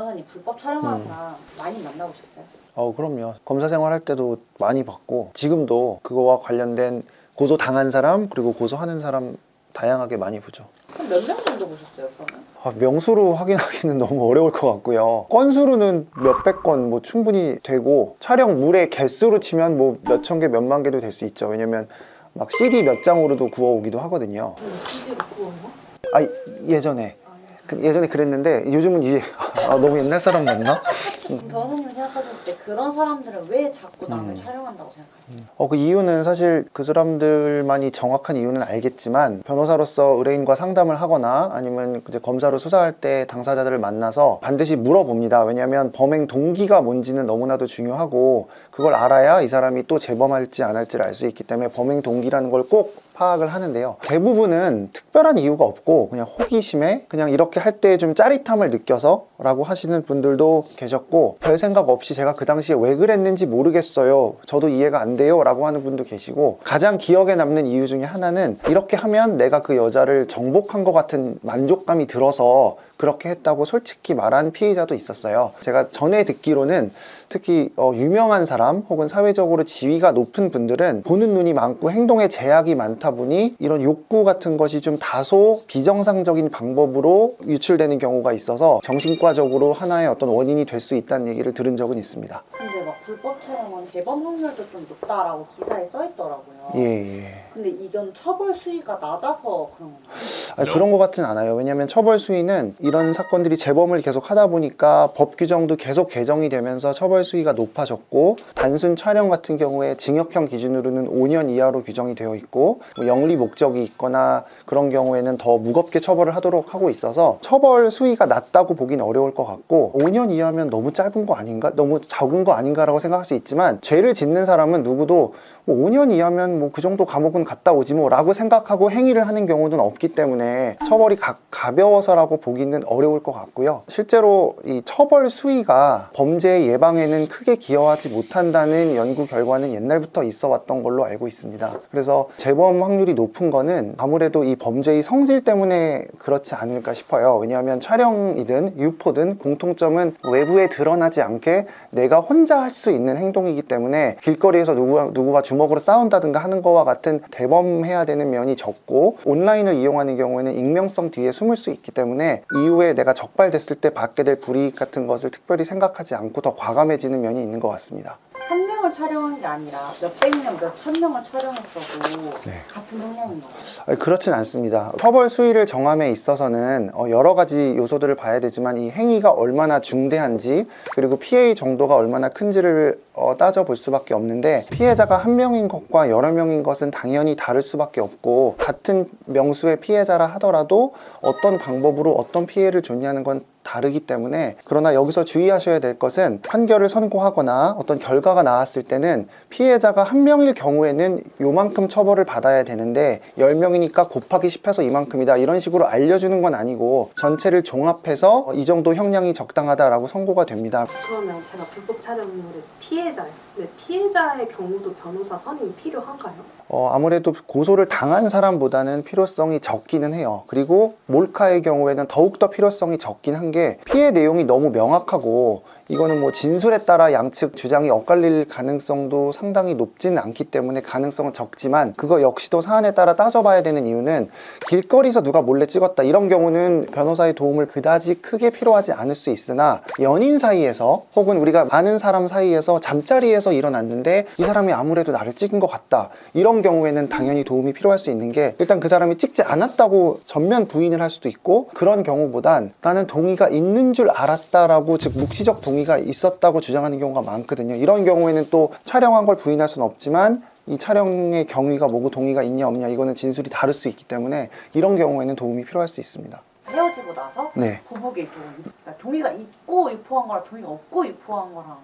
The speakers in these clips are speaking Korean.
변호사님 불법 촬영하는 사람 많이 만나보셨어요? 그럼요. 검사 생활할 때도 많이 봤고 지금도 그거와 관련된 고소 당한 사람 그리고 고소하는 사람 다양하게 많이 보죠. 그럼 몇 명 정도 보셨어요, 그러면? 명수로 확인하기는 너무 어려울 것 같고요. 건수로는 몇백 건 뭐 충분히 되고 촬영물의 개수로 치면 뭐 몇천 개, 몇만 개도 될 수 있죠. 왜냐면 막 CD 몇 장으로도 구워오기도 하거든요. CD로 구워요? 예전에 그랬는데 요즘은 이제 너무 옛날 사람 맞나? 변호사님 생각하실 때 그런 사람들은 왜 자꾸 남을 촬영한다고 생각하세요? 그 이유는 사실 그 사람들만이 정확한 이유는 알겠지만 변호사로서 의뢰인과 상담을 하거나 아니면 이제 검사로 수사할 때 당사자들을 만나서 반드시 물어봅니다. 왜냐하면 범행 동기가 뭔지는 너무나도 중요하고 그걸 알아야 이 사람이 또 재범할지 안 할지를 알 수 있기 때문에 범행 동기라는 걸 꼭 파악을 하는데요. 대부분은 특별한 이유가 없고 그냥 호기심에 그냥 이렇게 할 때 좀 짜릿함을 느껴서 라고 하시는 분들도 계셨고 별 생각 없이 제가 그 당시에 왜 그랬는지 모르겠어요, 저도 이해가 안 돼요 라고 하는 분도 계시고 가장 기억에 남는 이유 중에 하나는 이렇게 하면 내가 그 여자를 정복한 것 같은 만족감이 들어서 그렇게 했다고 솔직히 말한 피해자도 있었어요. 제가 전에 듣기로는 특히 유명한 사람 혹은 사회적으로 지위가 높은 분들은 보는 눈이 많고 행동에 제약이 많다 보니 이런 욕구 같은 것이 좀 다소 비정상적인 방법으로 유출되는 경우가 있어서 정신과적으로 하나의 어떤 원인이 될 수 있다는 얘기를 들은 적은 있습니다. 근데 막 불법 촬영은 재범 확률도 좀 높다라고 기사에 써있더라고요. 예. 근데 이건 처벌 수위가 낮아서 그런 건가요? 그런 것 같진 않아요. 왜냐하면 처벌 수위는 이런 사건들이 재범을 계속 하다 보니까 법 규정도 계속 개정이 되면서 처벌 수위가 높아졌고 단순 촬영 같은 경우에 징역형 기준으로는 5년 이하로 규정이 되어 있고 영리 목적이 있거나 그런 경우에는 더 무겁게 처벌을 하도록 하고 있어서 처벌 수위가 낮다고 보긴 어려울 것 같고 5년 이하면 너무 짧은 거 아닌가? 너무 적은 거 아닌가라고 생각할 수 있지만 죄를 짓는 사람은 누구도 5년 이하면 뭐 그 정도 감옥은 갔다 오지 뭐 라고 생각하고 행위를 하는 경우는 없기 때문에 처벌이 가벼워서라고 보기는 어려울 것 같고요. 실제로 이 처벌 수위가 범죄 예방에는 크게 기여하지 못한다는 연구 결과는 옛날부터 있어 왔던 걸로 알고 있습니다. 그래서 재범 확률이 높은 거는 아무래도 이 범죄의 성질 때문에 그렇지 않을까 싶어요. 왜냐하면 촬영이든 유포든 공통점은 외부에 드러나지 않게 내가 혼자 할 수 있는 행동이기 때문에 길거리에서 누구가 주먹으로 싸운다든가 하는 거와 같은 대범해야 되는 면이 적고 온라인을 이용하는 경우에는 익명성 뒤에 숨을 수 있기 때문에 이후에 내가 적발됐을 때 받게 될 불이익 같은 것을 특별히 생각하지 않고 더 과감해지는 면이 있는 것 같습니다. 한 명을 촬영한 게 아니라 몇백 명, 몇천 명을 촬영했어도 네. 같은 형량인가요? 그렇진 않습니다. 처벌 수위를 정함에 있어서는 여러 가지 요소들을 봐야 되지만 이 행위가 얼마나 중대한지 그리고 피해의 정도가 얼마나 큰지를 따져볼 수밖에 없는데 피해자가 한 명인 것과 여러 명인 것은 당연히 다를 수밖에 없고 같은 명수의 피해자라 하더라도 어떤 방법으로 어떤 피해를 줬냐는 건 다르기 때문에 그러나 여기서 주의하셔야 될 것은 판결을 선고하거나 어떤 결과가 나왔을 때는 피해자가 한 명일 경우에는 요만큼 처벌을 받아야 되는데 10명이니까 곱하기 10해서 이만큼이다 이런 식으로 알려주는 건 아니고 전체를 종합해서 이 정도 형량이 적당하다라고 선고가 됩니다. 그러면 제가 불법 촬영물의 피해자예요. 근데 피해자의 경우도 변호사 선임이 필요한가요? 아무래도 고소를 당한 사람보다는 필요성이 적기는 해요. 그리고 몰카의 경우에는 더욱더 필요성이 적긴 한 게 피해 내용이 너무 명확하고 이거는 뭐 진술에 따라 양측 주장이 엇갈릴 가능성도 상당히 높지는 않기 때문에 가능성은 적지만 그거 역시도 사안에 따라 따져봐야 되는 이유는 길거리에서 누가 몰래 찍었다 이런 경우는 변호사의 도움을 그다지 크게 필요하지 않을 수 있으나 연인 사이에서 혹은 우리가 아는 사람 사이에서 잠자리에서 일어났는데 이 사람이 아무래도 나를 찍은 것 같다 이런 경우에는 당연히 도움이 필요할 수 있는 게 일단 그 사람이 찍지 않았다고 전면 부인을 할 수도 있고 그런 경우보단 나는 동의가 있는 줄 알았다라고 즉 묵시적 동의가 있었다고 주장하는 경우가 많거든요. 이런 경우에는 또 촬영한 걸 부인할 수는 없지만 이 촬영의 경위가 뭐고 동의가 있냐 없냐 이거는 진술이 다를 수 있기 때문에 이런 경우에는 도움이 필요할 수 있습니다. 헤어지고 나서 네. 보복의 일종은 그러니까 동의가 있고 유포한 거랑 동의가 없고 유포한 거랑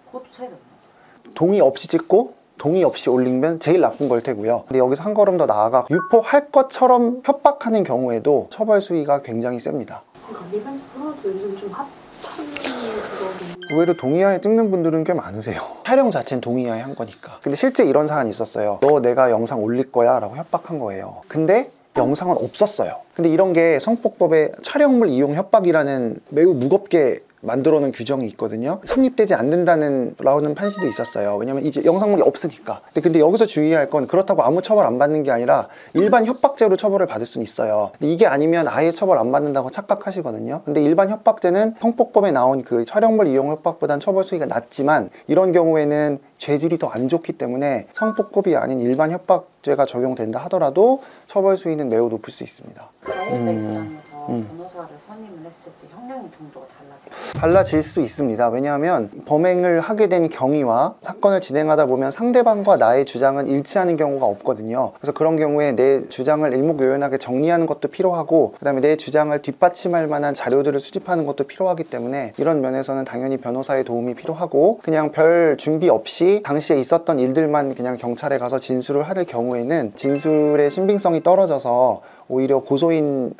그것도 차이가 있나요? 동의 없이 찍고 동의 없이 올리면 제일 나쁜 걸 테고요. 근데 여기서 한 걸음 더 나아가 유포할 것처럼 협박하는 경우에도 처벌 수위가 굉장히 셉니다. 그러니까 일반적으로 요즘 좀 핫한 그거는 의외로 동의하에 찍는 분들은 꽤 많으세요. 촬영 자체는 동의하에 한 거니까. 근데 실제 이런 사안이 있었어요. 너 내가 영상 올릴 거야 라고 협박한 거예요. 근데 영상은 없었어요. 근데 이런 게 성폭법의 촬영물 이용 협박이라는 매우 무겁게 만들어 놓은 규정이 있거든요. 성립되지 않는다는 라는 판시도 있었어요. 왜냐면 이제 영상물이 없으니까. 근데 여기서 주의할 건 그렇다고 아무 처벌 안 받는 게 아니라 일반 협박죄로 처벌을 받을 수는 있어요. 근데 이게 아니면 아예 처벌 안 받는다고 착각하시거든요. 근데 일반 협박죄는 성폭법에 나온 그 촬영물 이용 협박보단 처벌 수위가 낮지만 이런 경우에는 죄질이 더 안 좋기 때문에 성폭법이 아닌 일반 협박죄가 적용된다 하더라도 처벌 수위는 매우 높을 수 있습니다. 가해자 입장에서 변호사를 선임을 했을 때 형량 정도가 달라져요? 달라질 수 있습니다. 왜냐하면 범행을 하게 된 경위와 사건을 진행하다 보면 상대방과 나의 주장은 일치하는 경우가 없거든요. 그래서 그런 경우에 내 주장을 일목요연하게 정리하는 것도 필요하고 그 다음에 내 주장을 뒷받침할 만한 자료들을 수집하는 것도 필요하기 때문에 이런 면에서는 당연히 변호사의 도움이 필요하고 그냥 별 준비 없이 당시에 있었던 일들만 그냥 경찰에 가서 진술을 할 경우에는 진술의 신빙성이 떨어져서 오히려 고소인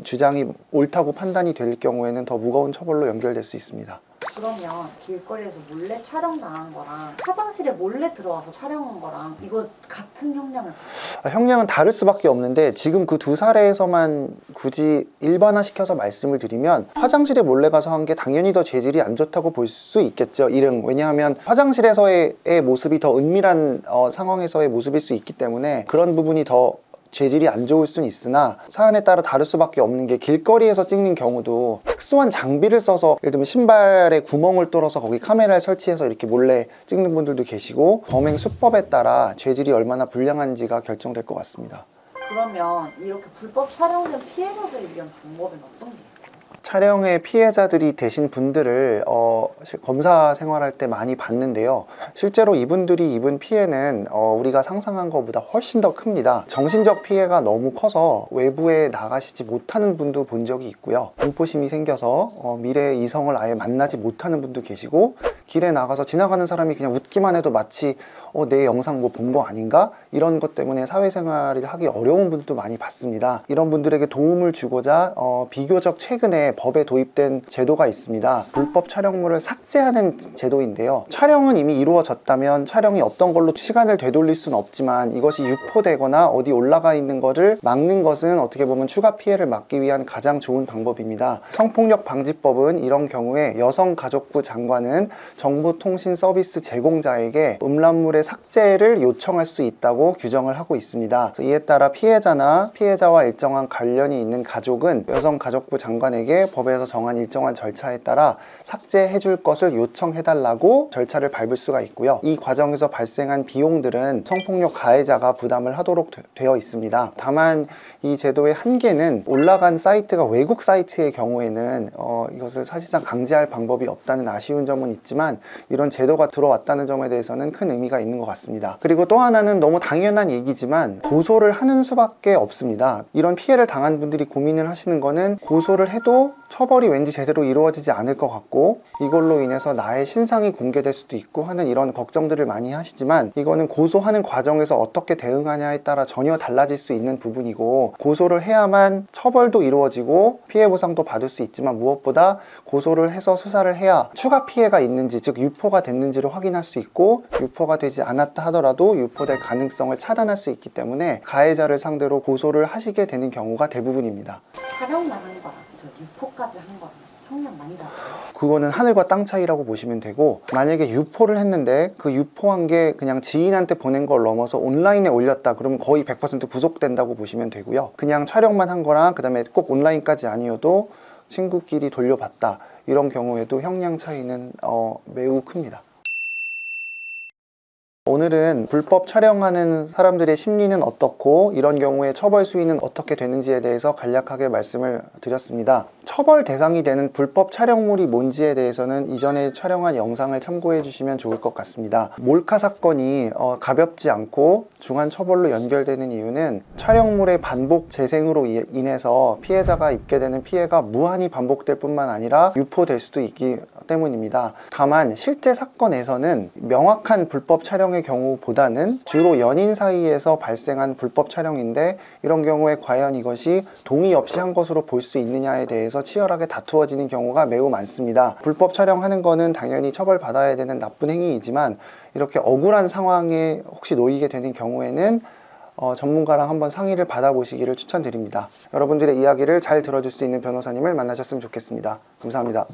주장이 옳다고 판단이 될 경우에는 더 무거운 처벌로 연결될 수 있습니다. 그러면 길거리에서 몰래 촬영당한 거랑 화장실에 몰래 들어와서 촬영한 거랑 이거 같은 형량을 받아요? 형량은 다를 수밖에 없는데 지금 그 두 사례에서만 굳이 일반화시켜서 말씀을 드리면 화장실에 몰래 가서 한 게 당연히 더 죄질이 안 좋다고 볼 수 있겠죠. 왜냐하면 화장실에서의 모습이 더 은밀한 상황에서의 모습일 수 있기 때문에 그런 부분이 더 죄질이 안 좋을 수는 있으나 사안에 따라 다를 수밖에 없는 게 길거리에서 찍는 경우도 특수한 장비를 써서 예를 들면 신발에 구멍을 뚫어서 거기 카메라를 설치해서 이렇게 몰래 찍는 분들도 계시고 범행 수법에 따라 죄질이 얼마나 불량한지가 결정될 것 같습니다. 그러면 이렇게 불법 촬영된 피해자들을 위한 방법은 어떤 게 있어요? 촬영의 피해자들이 되신 분들을 검사 생활할 때 많이 봤는데요. 실제로 이분들이 입은 피해는 우리가 상상한 것보다 훨씬 더 큽니다. 정신적 피해가 너무 커서 외부에 나가시지 못하는 분도 본 적이 있고요. 공포심이 생겨서 미래의 이성을 아예 만나지 못하는 분도 계시고 길에 나가서 지나가는 사람이 그냥 웃기만 해도 마치 내 영상 뭐 본 거 아닌가? 이런 것 때문에 사회생활을 하기 어려운 분들도 많이 봤습니다. 이런 분들에게 도움을 주고자 비교적 최근에 법에 도입된 제도가 있습니다. 불법 촬영물을 삭제하는 제도인데요. 촬영은 이미 이루어졌다면 촬영이 어떤 걸로 시간을 되돌릴 수는 없지만 이것이 유포되거나 어디 올라가 있는 거를 막는 것은 어떻게 보면 추가 피해를 막기 위한 가장 좋은 방법입니다. 성폭력 방지법은 이런 경우에 여성가족부 장관은 정보통신 서비스 제공자에게 음란물의 삭제를 요청할 수 있다고 규정을 하고 있습니다. 이에 따라 피해자와 일정한 관련이 있는 가족은 여성가족부 장관에게 법에서 정한 일정한 절차에 따라 삭제해 줄 것을 요청해 달라고 절차를 밟을 수가 있고요. 이 과정에서 발생한 비용들은 성폭력 가해자가 부담을 하도록 되어 있습니다. 다만 이 제도의 한계는 올라간 사이트가 외국 사이트의 경우에는 이것을 사실상 강제할 방법이 없다는 아쉬운 점은 있지만 이런 제도가 들어왔다는 점에 대해서는 큰 의미가 있는 것 같습니다. 그리고 또 하나는 너무 당연한 얘기지만 고소를 하는 수밖에 없습니다. 이런 피해를 당한 분들이 고민을 하시는 거는 고소를 해도 처벌이 왠지 제대로 이루어지지 않을 것 같고 이걸로 인해서 나의 신상이 공개될 수도 있고 하는 이런 걱정들을 많이 하시지만 이거는 고소하는 과정에서 어떻게 대응하냐에 따라 전혀 달라질 수 있는 부분이고 고소를 해야만 처벌도 이루어지고 피해 보상도 받을 수 있지만 무엇보다 고소를 해서 수사를 해야 추가 피해가 있는지 즉 유포가 됐는지를 확인할 수 있고 유포가 되지 않았다 하더라도 유포될 가능성을 차단할 수 있기 때문에 가해자를 상대로 고소를 하시게 되는 경우가 대부분입니다. 촬영만 한 거랑 유포까지 한 거랑 형량 많이 달라요? 그거는 하늘과 땅 차이라고 보시면 되고 만약에 유포를 했는데 그 유포한 게 그냥 지인한테 보낸 걸 넘어서 온라인에 올렸다 그러면 거의 100% 구속된다고 보시면 되고요. 그냥 촬영만 한 거랑 그 다음에 꼭 온라인까지 아니어도 친구끼리 돌려봤다 이런 경우에도 형량 차이는 매우 큽니다. 오늘은 불법 촬영하는 사람들의 심리는 어떻고 이런 경우에 처벌 수위는 어떻게 되는지에 대해서 간략하게 말씀을 드렸습니다. 처벌 대상이 되는 불법 촬영물이 뭔지에 대해서는 이전에 촬영한 영상을 참고해 주시면 좋을 것 같습니다. 몰카 사건이 가볍지 않고 중한 처벌로 연결되는 이유는 촬영물의 반복 재생으로 인해서 피해자가 입게 되는 피해가 무한히 반복될 뿐만 아니라 유포될 수도 있기 때문입니다. 다만 실제 사건에서는 명확한 불법 촬영의 경우보다는 주로 연인 사이에서 발생한 불법 촬영인데 이런 경우에 과연 이것이 동의 없이 한 것으로 볼 수 있느냐에 대해서 치열하게 다투어지는 경우가 매우 많습니다. 불법 촬영하는 거는 당연히 처벌받아야 되는 나쁜 행위이지만 이렇게 억울한 상황에 혹시 놓이게 되는 경우에는 전문가랑 한번 상의를 받아보시기를 추천드립니다. 여러분들의 이야기를 잘 들어줄 수 있는 변호사님을 만나셨으면 좋겠습니다. 감사합니다.